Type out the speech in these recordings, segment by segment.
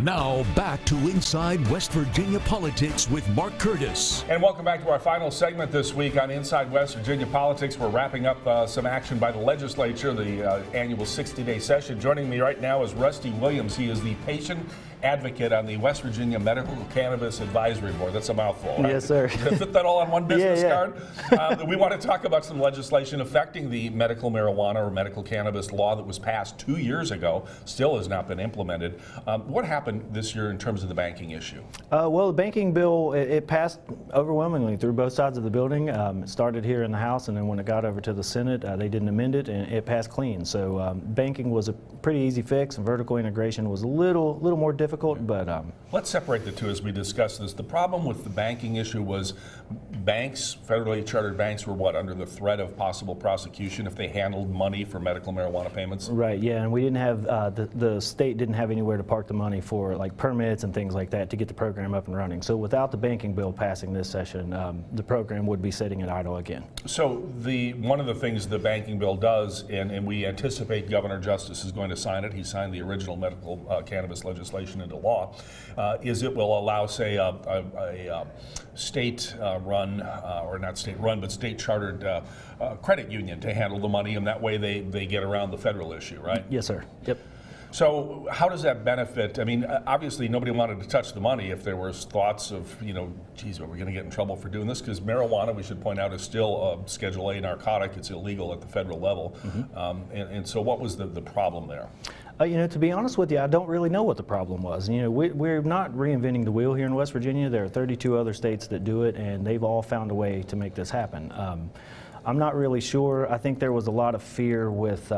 Now back to Inside West Virginia Politics with Mark Curtis. And welcome back to our final segment this week on Inside West Virginia Politics. We're wrapping up some action by the legislature, the annual 60-day session. Joining me right now is Rusty Williams. He is the patient advocate on the West Virginia Medical Cannabis Advisory Board. That's a mouthful, right? Yes, sir. Fit that all on one business card? We want to talk about some legislation affecting the medical marijuana or medical cannabis law that was passed 2 years ago, still has not been implemented. What happened this year in terms of the banking issue? Well, the banking bill, it passed overwhelmingly through both sides of the building. It started here in the House, and then when it got over to the Senate, they didn't amend it, and it passed clean. So banking was a pretty easy fix, and vertical integration was a little more difficult, but... Let's separate the two as we discuss this. The problem with the banking issue was banks, federally chartered banks, were what, under the threat of possible prosecution if they handled money for medical marijuana payments? Right, yeah, and we didn't have, the state didn't have anywhere to park the money for like permits and things like that to get the program up and running. So without the banking bill passing this session, the program would be sitting at idle again. So one of the things the banking bill does, and we anticipate Governor Justice is going to sign it, he signed the original medical cannabis legislation into law, is it will allow, say, a state-run, or not state-run, but state-chartered credit union to handle the money, and that way they get around the federal issue, right? Yes, sir. Yep. So how does that benefit? I mean, obviously nobody wanted to touch the money if there was thoughts of, geez, are we going to get in trouble for doing this? Because marijuana, we should point out, is still a Schedule A narcotic. It's illegal at the federal level. Mm-hmm. And so what was the problem there? To be honest with you, I don't really know what the problem was. We're not reinventing the wheel here in West Virginia. There are 32 other states that do it, and they've all found a way to make this happen. I'm not really sure. I think there was a lot of fear with,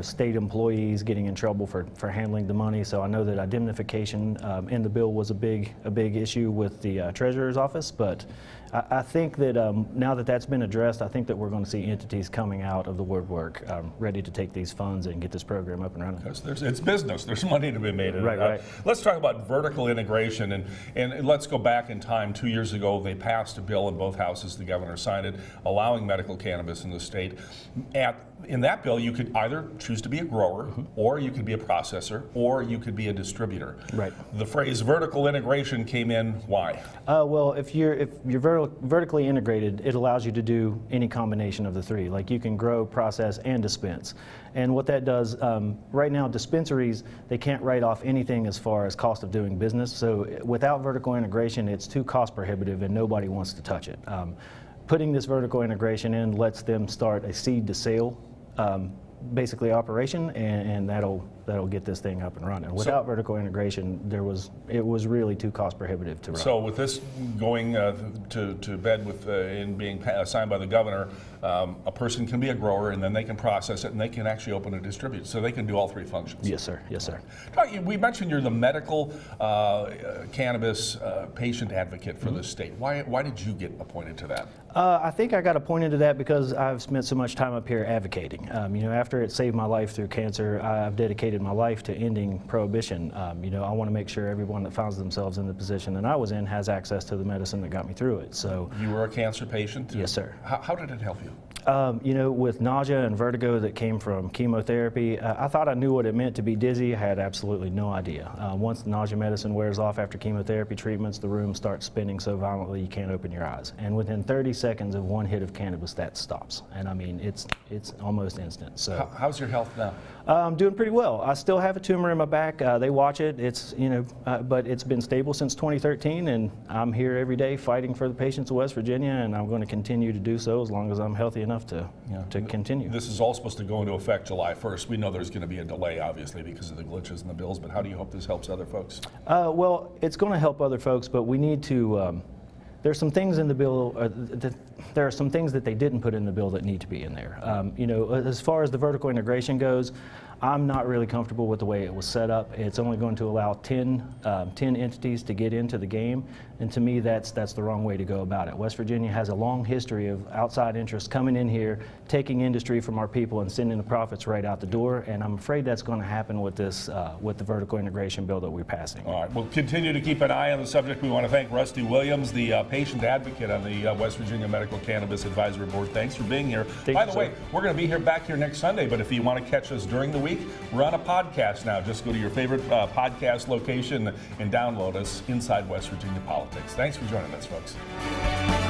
state employees getting in trouble for handling the money. So I know that indemnification in the bill was a big issue with the Treasurer's office. But I think that now that that's been addressed, I think that we're going to see entities coming out of the woodwork ready to take these funds and get this program up and running. Because it's business. There's money to be made. Right. Let's talk about vertical integration, and let's go back in time. 2 years ago, they passed a bill in both houses. The governor signed it, allowing medical cannabis in the state. In that bill, you could either choose to be a grower, mm-hmm. or you could be a processor, or you could be a distributor. Right. The phrase vertical integration came in. Why? Well, if you're vertically integrated, it allows you to do any combination of the three. Like you can grow, process, and dispense. And what that does, right now, dispensaries, they can't write off anything as far as cost of doing business. So without vertical integration, it's too cost prohibitive, and nobody wants to touch it. Putting this vertical integration in lets them start a seed to sale basically operation, and that'll get this thing up and running. Without vertical integration, it was really too cost prohibitive to run. So with this going to bed with and being signed by the governor, a person can be a grower, and then they can process it, and they can actually open a distributor. So they can do all three functions. Yes, sir. Yes, sir. We mentioned you're the medical cannabis patient advocate for the state. Why did you get appointed to that? I think I got appointed to that because I've spent so much time up here advocating. After it saved my life through cancer, I've dedicated my life to ending prohibition. I want to make sure everyone that finds themselves in the position that I was in has access to the medicine that got me through it. So you were a cancer patient? Yes, sir. How did it help you? With nausea and vertigo that came from chemotherapy, I thought I knew what it meant to be dizzy. I had absolutely no idea. Once the nausea medicine wears off after chemotherapy treatments, the room starts spinning so violently you can't open your eyes. And within 30 seconds of one hit of cannabis, that stops. And I mean, it's almost instant. So how's your health now? I'm doing pretty well. I still have a tumor in my back. They watch it. It's but it's been stable since 2013, and I'm here every day fighting for the patients of West Virginia, and I'm going to continue to do so as long as I'm healthy enough to continue. This is all supposed to go into effect July 1st. We know there's going to be a delay, obviously, because of the glitches in the bills. But how do you hope this helps other folks? Well, it's going to help other folks, but we need to. There's some things in the bill. There are some things that they didn't put in the bill that need to be in there. As far as the vertical integration goes, I'm not really comfortable with the way it was set up. It's only going to allow 10 entities to get into the game, and to me, that's the wrong way to go about it. West Virginia has a long history of outside interests coming in here, taking industry from our people, and sending the profits right out the door. And I'm afraid that's going to happen with this, with the vertical integration bill that we're passing. All right, we'll continue to keep an eye on the subject. We want to thank Rusty Williams, the patient advocate on the West Virginia Medical Cannabis Advisory Board. Thanks for being here. By the way, we're going to be back here next Sunday, but if you want to catch us during the week, week. We're on a podcast now. Just go to your favorite podcast location and download us, Inside West Virginia Politics. Thanks for joining us, folks.